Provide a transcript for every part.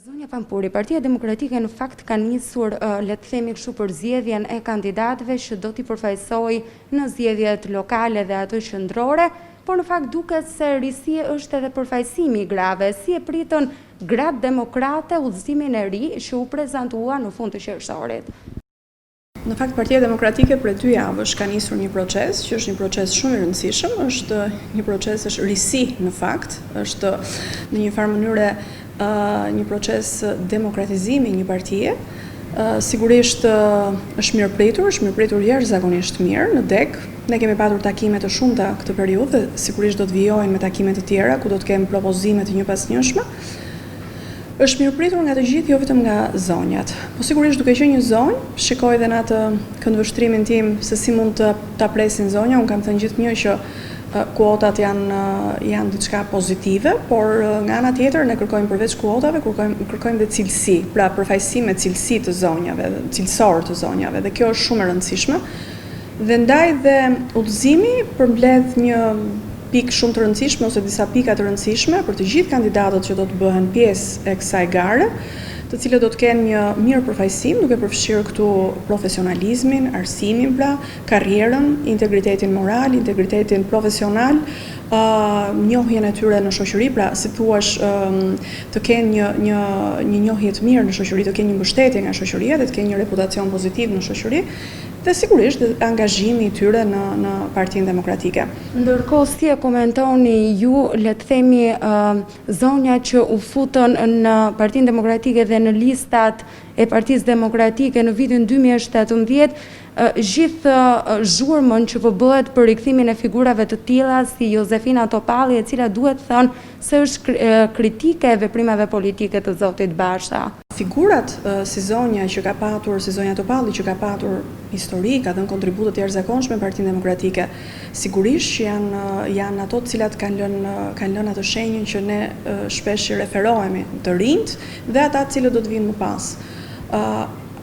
Zonja Pampuri, Partia Demokratike në fakt ka nisur, le të themi kështu, për zgjedhjen e kandidatëve që do t'i përfaqësojë në zgjedhjet lokale dhe ato qendrore, por në fakt duket se risi është edhe përfaqësimi i grave. Si e pritën gratë demokrate udhëzimin e ri që u prezantua në fund të qershorit? Në fakt, Partia Demokratike për 2 javësh ka nisur një proces, që është një proces shumë i rëndësishëm, është një proces, është risi në fakt, është në një farë mënyre një proces demokratizimi një partie. Sigurisht është mirëpritur jashtëzakonisht mirë në dek. Ne kemi patur takime të shumta këtë periudhë, sigurisht do të vijojnë me takime të tjera ku do të kemi propozime të njëpasnjëshme. Është mirëpritur nga të gjithë, jo vetëm nga zonjat. Po sigurisht duke qenë një zonjë, shikoj edhe në atë këndvështrimin tim se si mund ta presin zonja. Unë kam thënë gjithmonë që kuotat janë diçka pozitive, por nga ana tjetër ne kërkojmë përveç kuotave, kërkojmë dhe cilësi, pra përfaqësim me cilësi të zonjave, cilësor të zonjave, dhe kjo është shumë e rëndësishme. Dhe ndaj dhe udhëzimi përmbledh një pikë shumë të rëndësishme ose disa pika të rëndësishme për të gjithë kandidatët që do të bëhen pjesë e kësaj gare, të cilët do të kenë një mirë përfaqësim, duke përfshirë këtu profesionalizmin, arsimin, pra, karrierën, integritetin moral, integritetin profesional, njohjen e tyre në shoqëri, pra si thuash të kenë një njohje të mirë në shoqëri, të kenë një mbështetje nga shoqëria dhe të kenë një reputacion pozitiv në shoqëri, dhe sigurisht angazhimi i tyre në Partinë Demokratike. Ndërkohë, si e komentoni ju, le të themi, zonja që u futën në Partinë Demokratike dhe në listat e Partisë Demokratike në vitin 2017, gjithë zhurmën që po bëhet për rikthimin e figurave të tilla si Josefina Topalli, e cila duhet thënë se është kritike e veprimeve politike të zotit Basha. Figurat si zonja që ka patur, si zonja Topalli që ka patur histori, ka dhënë kontributet të jashtëzakonshme në Partinë Demokratike, sigurisht që janë ato të cilat kanë lënë atë shenjën që ne shpesh i referohemi të rinjt dhe ata të cilët do të vinë më pas.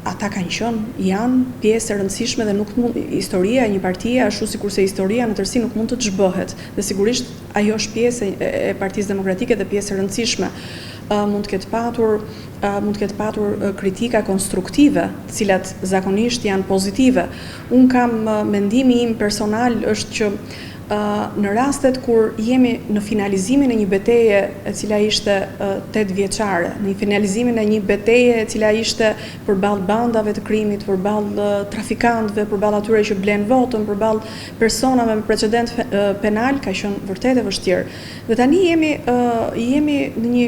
Ata kanë qenë, janë pjesë e rëndësishme dhe nuk mund, historia e një partie, ashtu sikurse historia në tërësi nuk mund të ç'bëhet. Dhe sigurisht ajo është pjesë e Partisë Demokratike dhe pjesë e rëndësishme. Mund të ketë patur kritika konstruktive, të cilat zakonisht janë pozitive. Unë kam mendimi im personal është që në rastet kur jemi në finalizimin e një beteje e cila ishte 8 vjeçare, në finalizimin e një beteje e cila ishte përballë bandave të krimit, përballë trafikantëve, përballë atyre që blen votën, përballë personave me precedent penal, ka qenë vërtet e vështirë. Dhe tani jemi në një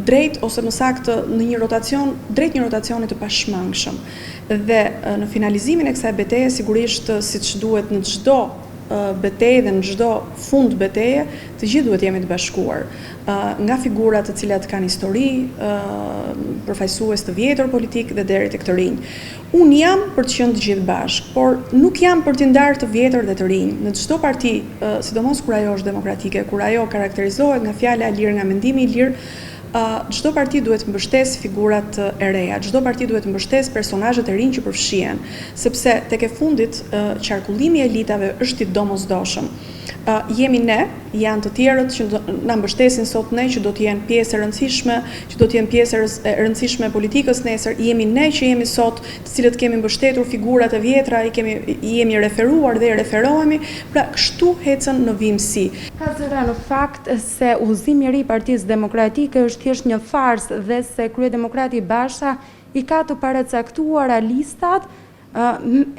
drejt ose më saktë në një rotacion, drejt një rotacioni të pashmangshëm. Dhe në finalizimin e kësaj beteje, sigurisht siç duhet në çdo betejë dhe në çdo fund beteje, të gjithë duhet jemi të bashkuar. Nga figurat të cilat kanë histori, përfaqësues të vjetër politik dhe deri tek të rinj. Unë jam për të qenë të gjithë bashkë, por nuk jam për t'i ndarë të vjetër dhe të rinj. Në çdo parti, sidomos kur ajo është demokratike, kur ajo karakterizohet nga fjala e lirë, nga mendimi i lirë, çdo parti duhet mbështes figurat e reja, çdo parti duhet mbështes personazhet e rinj që përfshihen, sepse tek e fundit qarkullimi i elitave është i domosdoshëm. Jemi ne, janë të tjerët që na mbështesin sot ne, që do të jenë pjesë e rëndësishme, që do të jenë pjesë e rëndësishme e politikës nesër, jemi ne që jemi sot, të cilët kemi mbështetur figurat e vjetra, jemi referuar dhe referohemi, pra kështu ecën në vimësi. Ka zëra në fakt se udhëzimi i ri i Partisë Demokratike është thjesht një farsë dhe se kryedemokrati Basha i ka të paracaktuara listat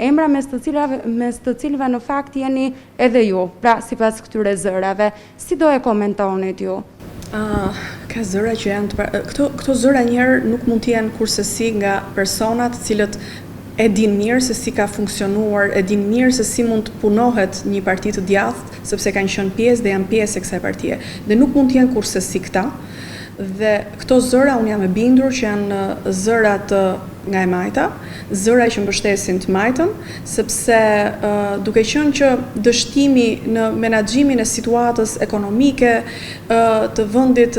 emra mes të cilëve në fakt jeni edhe ju, pra sipas këtyre zërave. Si do e komentonit ju? Ka zëra që janë këto zëra njëherë nuk mund të jenë kurse nga personat të cilët e din mirë se si ka funksionuar, e din mirë se si mund të punohet një parti të djathtë, sepse kanë qenë pjesë dhe janë pjesë e kësaj partie. Dhe nuk mund të jenë kurse këta. Dhe këto zëra unë jam e bindur që janë zëra të nga e majta, zëra që mbështesin të majtën, sepse duke qenë që dështimi në menaxhimin e situatës ekonomike të vendit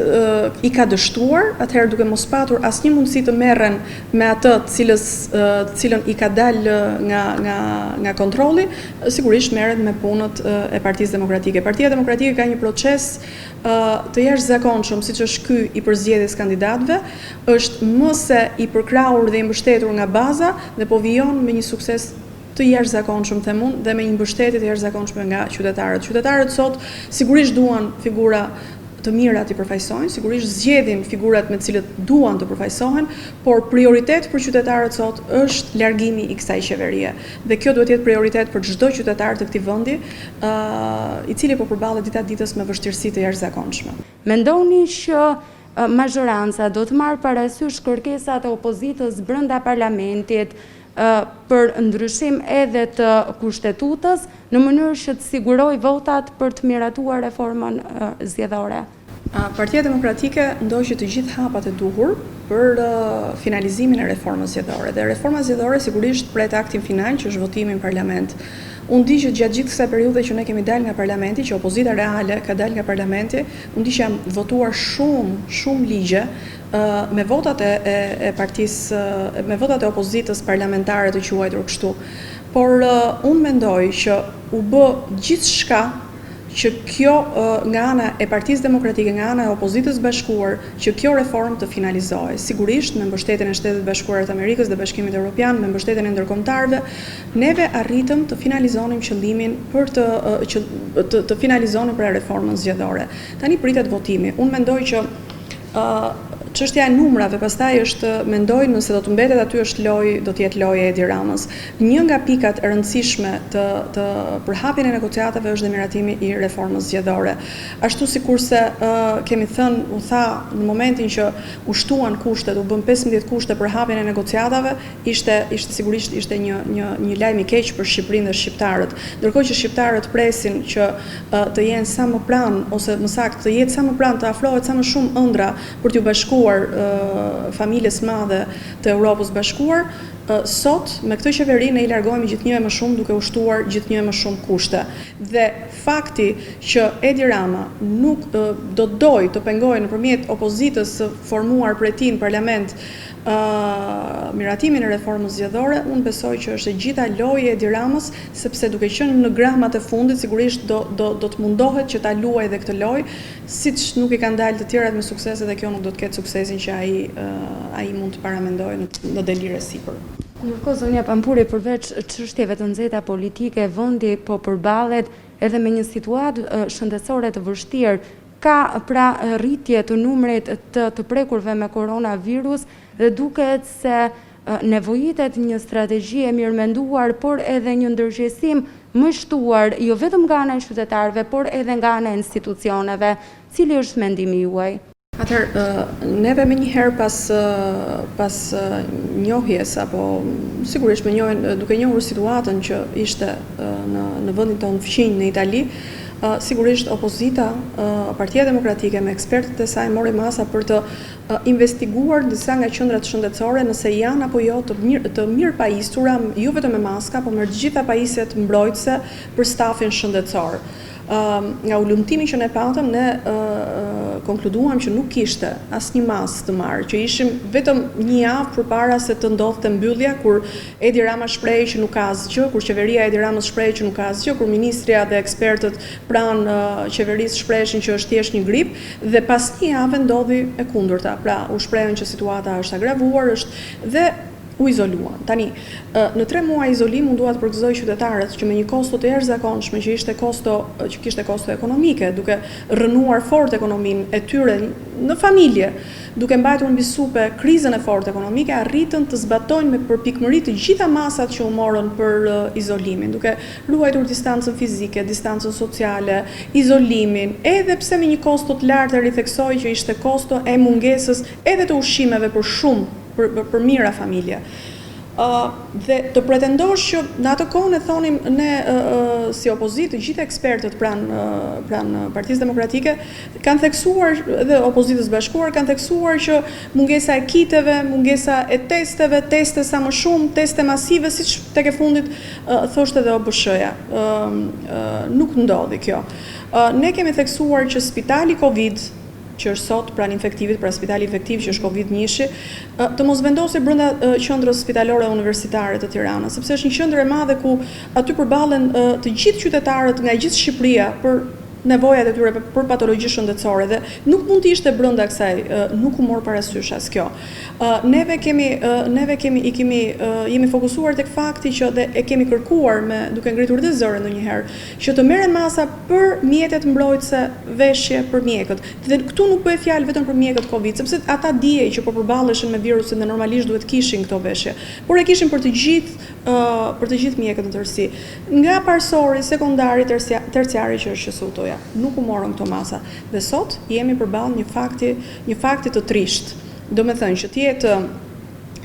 i ka dështuar, atëherë duke mos patur asnjë mundësi të merren me atë cilën i ka dalë nga kontrolli, sigurisht merret me punët e Partisë Demokratike. Partia Demokratike ka një proces të jashtëzakonshëm, siç është ky i përzgjedhjes kandidatëve, është më se i përkrahur dhe i mbështetur nga baza dhe po vijon me një sukses të jashtëzakonshëm, them unë, dhe me një mbështetje të jashtëzakonshme nga qytetarët. Qytetarët sot sigurisht duan figura të mira të përfaqësojnë, sigurisht zgjedhin figurat me të cilët duan të përfaqësohen, por prioritet për qytetarët sot është largimi i kësaj qeverie. Dhe kjo duhet jetë prioritet për çdo qytetar të këtij vendi, i cili po përballet dita ditës me vështirësi të jashtëzakonshme. Mendoni që mazhoranca do të marrë parasysh kërkesat e opozitës brenda parlamentit për ndryshim edhe të kushtetutës në mënyrë që të sigurojë votat për të miratuar reformën zgjedhore? Partia Demokratike ndoqi të gjithë hapat e duhur për finalizimin e reformës zgjedhore. Dhe reforma zgjedhore sigurisht pret aktin final, që është votimi në parlament. Unë di që gjatë gjithë kësaj periudhe që ne kemi dalë nga parlamenti, që opozita reale ka dalë nga parlamenti, unë di që jam votuar shumë ligje me votat e partisë, me votat e opozitës parlamentare të quajtur kështu. Por unë mendoj që u bë gjithçka që kjo nga ana e Partisë Demokratike, nga ana e opozitës bashkuar, që kjo reformë të finalizohej. Sigurisht me mbështetjen e Shtetit Bashkuar të Amerikës dhe Bashkimit Evropian, me mbështetjen e ndërkombëtarëve, neve arritëm të finalizonim qëllimin për të finalizonim për reformën zgjedhore. Tani pritet votimi. Unë mendoj që çështja e numrave pastaj është, mendoj, nëse do të mbetet aty është do të jetë loja e Edi Ramës. Një nga pikat e rëndësishme të përhapjen e negociatave është dhe miratimi i reformës zgjedhore. Ashtu sikurse kemi thënë, u tha në momentin që u shtuan kushtet, u bën 15 kushte për hapjen e negociatave, sigurisht ishte një lajm i keq për Shqipërinë dhe shqiptarët. Ndërkohë që shqiptarët presin që të jenë sa më pranë, ose më saktë të jetë sa më pranë, të afrohet sa më shumë ëndra për t'u bashkuar familjes madhe të Europës bashkuar, sot me këtë qeveri ne i largohemi gjithnjë më shumë duke u shtuar gjithnjë më shumë kushte. Dhe fakti që Edi Rama nuk do dojë të pengojë nëpërmjet opozitës së formuar prej tij në parlament miratimin e reformës zgjedhore, unë besoj që është e gjitha loje e Edi Ramës, sepse duke qenë në gramat e fundit, sigurisht do të mundohet që ta luajë edhe këtë lojë, siç nuk i kanë dalë të tjerat me suksese, dhe kjo nuk do të ketë suksesin që ai mund të paramendojë në delire sipër. Ndërkohë, zonja Pampuri, përveç çështjeve të nxehta politike, vendi po përballet edhe me një situatë shëndetësore të vështirë. Ka pra rritje të numrit të prekurve me koronavirus dhe duket se nevojitet një strategji e mirëmenduar, por edhe një ndërgjegjësim më shtuar, jo vetëm nga ana e qytetarëve, por edhe nga ana e institucioneve. Cili është mendimi juaj? Atëherë, neve me njëherë pas njohjes, apo sigurisht duke njohur situatën që ishte në vendin tonë fqinj në Itali, sigurisht opozita, Partia Demokratike me ekspertët e saj mori masa për të investiguar disa nga qendrat shëndetësore nëse janë apo jo të mirë pajisura, jo vetëm me maska, por me të gjitha pajisjet mbrojtëse për stafin shëndetësor. Nga ulëmtimi që ne patëm, ne konkluduam që nuk kishte asnjë masë të marrë, që ishim vetëm një javë përpara se të ndodhte mbyllja, kur Edi Rama shprehi që nuk ka asgjë, kur qeveria e Edi Ramës shprehi që nuk ka asgjë, kur ministria dhe ekspertët pranë qeverisë shprehin që është thjesht një grip, dhe pas një jave ndodhi e kundërta. Pra, u shprehën që situata është agravuar, dhe u izoluan. Tani, në 3 muaj izolim, unë dua të përgëzoj qytetarët që me një kosto të jashtëzakonshme, që kishte kosto ekonomike, duke rënuar fort ekonominë e tyre në familje, duke mbajtur mbi supe krizën e fortë ekonomike, arritën të zbatojnë me përpikmëri të gjitha masat që u morën për izolimin, duke ruajtur distancën fizike, distancën sociale, izolimin, edhe pse me një kosto të lartë, ritheksoj që ishte kosto e mungesës edhe të ushqimeve për shumë, për mira familje. Dhe të pretendosh që në atë kohë e thonim ne si opozitë, të gjithë ekspertët pranë Partisë Demokratike kanë theksuar dhe opozitës bashkuar kanë theksuar që mungesa e kiteve, mungesa e testeve, teste sa më shumë, teste masive, siç tek e fundit thoshte edhe OBSH-ja. Nuk ndodhi kjo. Ne kemi theksuar që spitali Covid, që është sot pranë infektivit, pra spitali infektiv që është Covid-1, të mos vendosej brenda qendrës spitalore universitare të Tiranës, sepse është një qendër e madhe ku aty përballen të gjithë qytetarët nga gjithë Shqipëria për nevojat e tyre për patologji shëndetësore dhe nuk mund të ishte brenda kësaj, nuk u mor parasysh as kjo. Jemi fokusuar tek fakti që dhe e kemi kërkuar duke ngritur dhe zërin ndonjëherë që të merren masa për mjetet mbrojtëse, veshje për mjekët. Dhe këtu nuk bëhet fjalë vetëm për mjekët Covid, sepse ata dijej që po përballeshin me virusin dhe normalisht duhet kishin këto veshje, por e kishin për të gjithë mjekët në tërësi. Nga parsori, sekondari, terciari që është QSU-ja. Nuk u morën këto masa. Dhe sot jemi përballë një fakti të trisht. Do me thënë që tjetë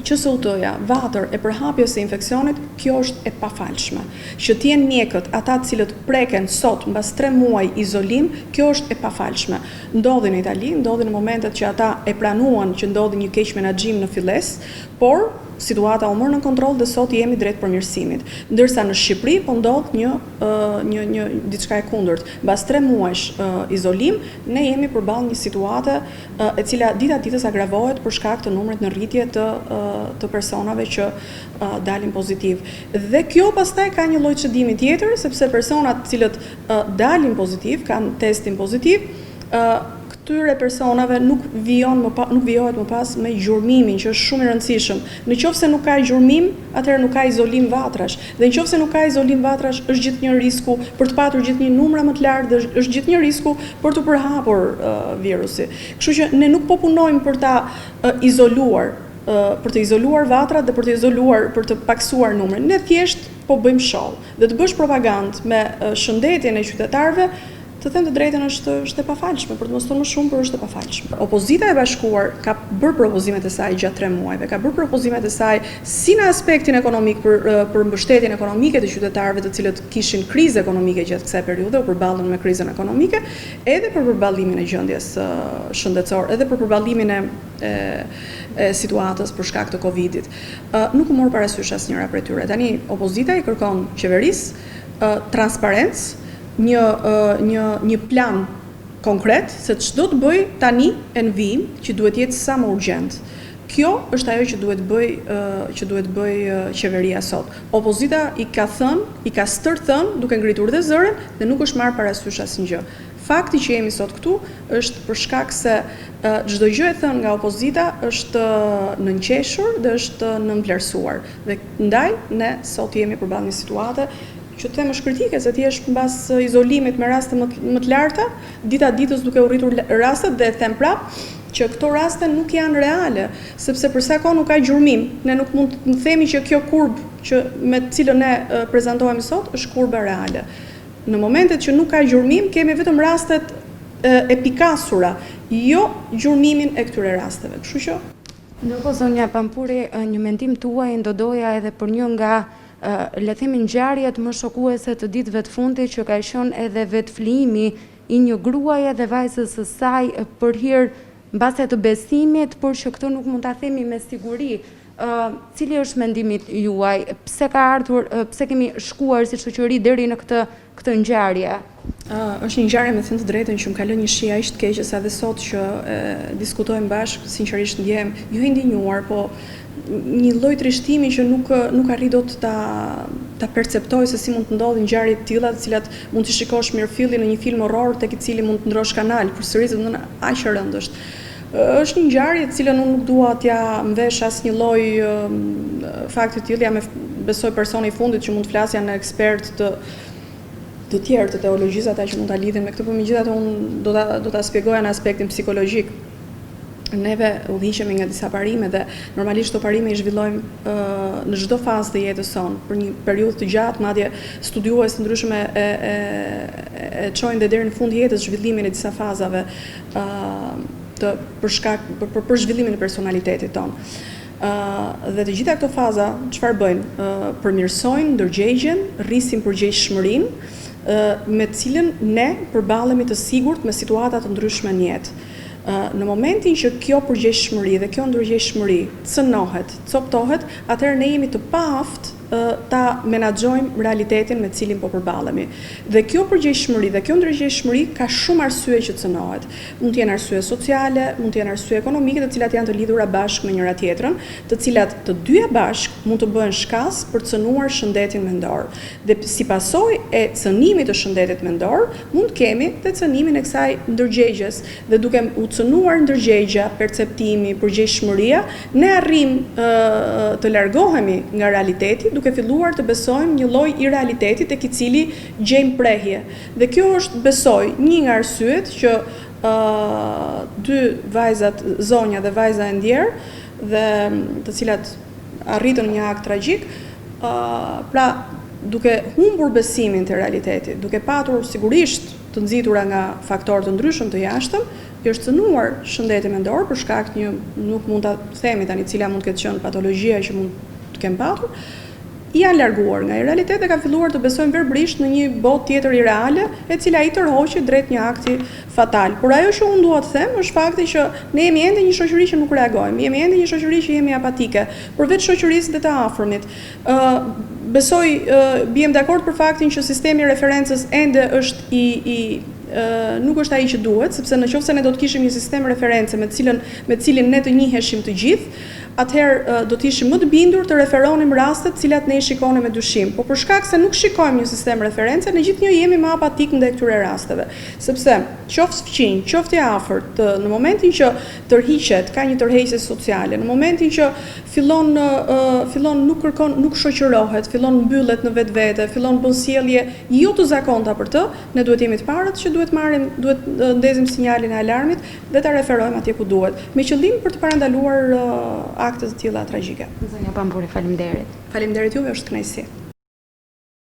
QSU-ja, vatër e përhapjes së infeksionit, kjo është e pafalshme. Që t'jenë mjekët, ata të cilët preken sot mbas 3 muaj izolim, kjo është e pafalshme. Ndodhi në Itali, ndodhi në momentet që ata e pranuan që ndodhi një keq menaxhim në filles, por situata u mor në kontroll dhe sot jemi drejt përmirësimit. Ndërsa në Shqipëri po ndodh një diçka e kundërt. Mbas 3 muajsh izolim, ne jemi përballë një situate e cila dita ditës agravohet për shkak të numrit në rritje të personave që dalin pozitiv. Dhe kjo pastaj ka një lloj çdimi tjetër, sepse personat të cilët dalin pozitiv, kanë testin pozitiv, këtyre personave nuk vijohet më pas me gjurmimin, që është shumë i rëndësishëm. Në qoftë se nuk ka gjurmim, atëherë nuk ka izolim vatrash. Dhe në qoftë se nuk ka izolim vatrash, është gjithnjë risku për të patur gjithnjë numra më të lartë dhe është gjithnjë risku për të përhapur virusi. Kështu që ne nuk po punojmë për ta izoluar, për të izoluar vatrat dhe për të izoluar, për të paksuar numrin. Ne thjesht po bëjmë show. Dhe të bësh propagandë me shëndetjen e qytetarëve, të them të drejtën është e pafalshme, për të mos thënë më shumë, por është e pafalshme. Opozita e bashkuar ka bërë propozimet e saj gjatë 3 muajve, ka bërë propozimet e saj si në aspektin ekonomik për mbështetjen ekonomike të qytetarëve të cilët kishin krizë ekonomike gjatë kësaj periudhe, u përballën me krizën ekonomike, edhe për përballimin e gjendjes shëndetësore, edhe për përballimin e situatës për shkak të Covidit. Nuk u mor parasysh asnjëra prej tyre. Tani opozita i kërkon qeverisë transparencë, një plan konkret se ç'do të bëj tani e në vijim që duhet jetë sa më urgjent. Kjo është ajo që duhet bëj qeveria sot. Opozita i ka stërthën duke ngritur dhe zërin dhe nuk është marrë parasysh asnjë. Fakti që jemi sot këtu është për shkak se çdo gjë e thënë nga opozita është nënqeshur dhe është nënvlerësuar. Dhe ndaj ne sot jemi përballë një situate që të them është kritike, se ti është mbas izolimit me raste më të larta, dita ditës duke u rritur rastet dhe them prap që këto raste nuk janë reale, sepse për sa kohë nuk ka gjurmim, ne nuk mund të themi që kjo kurbë që me të cilën ne prezantohemi sot është kurba reale. Në momentet që nuk ka gjurmim, kemi vetëm rastet e pikasura, jo gjurmimin e këtyre rasteve. Kështu që ndërkohë zonja Pampuri, një mendim tuaj ndodoja edhe për një nga le themi ngjarjet më shokuese të ditëve të fundit që ka qenë edhe vetflijimi i një gruaje dhe vajzës së saj për hir mbase të besimit, por që këtë nuk mund ta themi me siguri. Cili është mendimi juaj? Pse ka ardhur, pse kemi shkuar si shoqëri deri në këtë ngjarje? Është një ngjarje me thënë të drejtën që më ka lënë një shije aq të keqe sa edhe sot që diskutojmë bashkë, sinqerisht ndjehem jo i ndinjuar, po një lloj trishtimi që nuk arri dot ta perceptoj se si mund të ndodhin ngjarje të tilla, të cilat mund të shikosh mirëfillin në një film horror tek i cili mund të ndrosh kanal, përsërisë do të thonë aq e rëndë është. Është një ngjarje të cilën unë nuk dua t'ja mvesh asnjë lloj fakti të tillë, jam besoj personi i fundit që mund të flas, janë ekspert të tjerë të teologjisë ata që mund ta lidhin me këtë, por megjithatë unë do ta shpjegoja në aspektin psikologjik. Neve udhëhiqemi nga disa parime dhe normalisht këto parime i zhvillojmë në çdo fazë të jetës sonë për një periudhë të gjatë, madje studiues të ndryshëm e çojnë deri në fund jetës zhvillimin e disa fazave për zhvillimin e personalitetit tonë. Dhe të gjitha këto faza çfarë bëjnë? Përmirësojnë ndërgjegjen, rrisin përgjegjshmërinë me cilën ne përballemi të sigurt me situata të ndryshme në jetë. Në momentin që kjo përgjegjshmëri dhe kjo ndërgjegjshmëri cënohet, coptohet, atëherë ne jemi të paaft ta menaxhojmë realitetin me cilin po përballemi. Dhe kjo përgjegjshmëri dhe kjo ndërgjegjshmëri ka shumë arsye që cënohet. Mund të jenë arsye sociale, mund të jenë arsye ekonomike, të cilat janë të lidhura bashkë me njëra tjetrën, të cilat të dyja bashkë mund të bëhen shkas për cënuar shëndetin mendor. Dhe si pasojë e cënimit të shëndetit mendor, mund kemi dhe cënimin e kësaj ndërgjegjes. Dhe duke u cënuar ndërgjegja, perceptimi, përgjegjshmëria, ne arrim të largohemi nga realiteti, duke filluar të besojmë një lloj i realitetit tek i cili gjejmë prehje. Dhe kjo është, besoj, një nga arsyet që dy vajzat, zonja dhe vajza e ndjer, dhe të cilat arritën një akt tragjik, pra duke humbur besimin te realiteti, duke patur sigurisht të nxitura nga faktorë të ndryshëm të jashtëm, i është cënuar shëndeti mendor për shkak një, nuk mund ta themi tani cila mund të ketë qenë patologjia që mund të kem patur, janë larguar nga i realitet dhe kanë filluar të besojnë verbrisht në një botë tjetër ireale, e cila i tërhoqi drejt një akti fatal. Por ajo që unë dua të them është fakti që ne jemi ende një shoqëri që nuk reagojmë, jemi ende një shoqëri që jemi apatike, përveç shoqërisë dhe të afërmit. Besoj, biem dakord për faktin që sistemi i referencës ende është nuk është ai që duhet, sepse nëse ne do të kishim një sistem reference me cilin ne të njiheshim të gjithë, atëherë do të ishim më të bindur të referonim rastet cilat ne i shikonim me dyshim. Po për shkak se nuk shikojmë një sistem reference, ne gjithnjë jemi më apatik ndaj këtyre rasteve. Sepse qoftë fëmijë, qoftë i afërt, në momentin që tërhiqet, ka një tërheqje sociale, në momentin që fillon nuk kërkon, nuk shoqërohet, fillon mbyllet në vetvete, fillon bën sjellje jo të zakonta për të, ne duhet jemi të parët që duhet ndezim sinjalin e alarmit dhe ta referojmë atje ku duhet, me qëllim për të parandaluar akte të tilla tragjike. Zonja Pampuri, faleminderit. Faleminderit juve, është kënaqësi.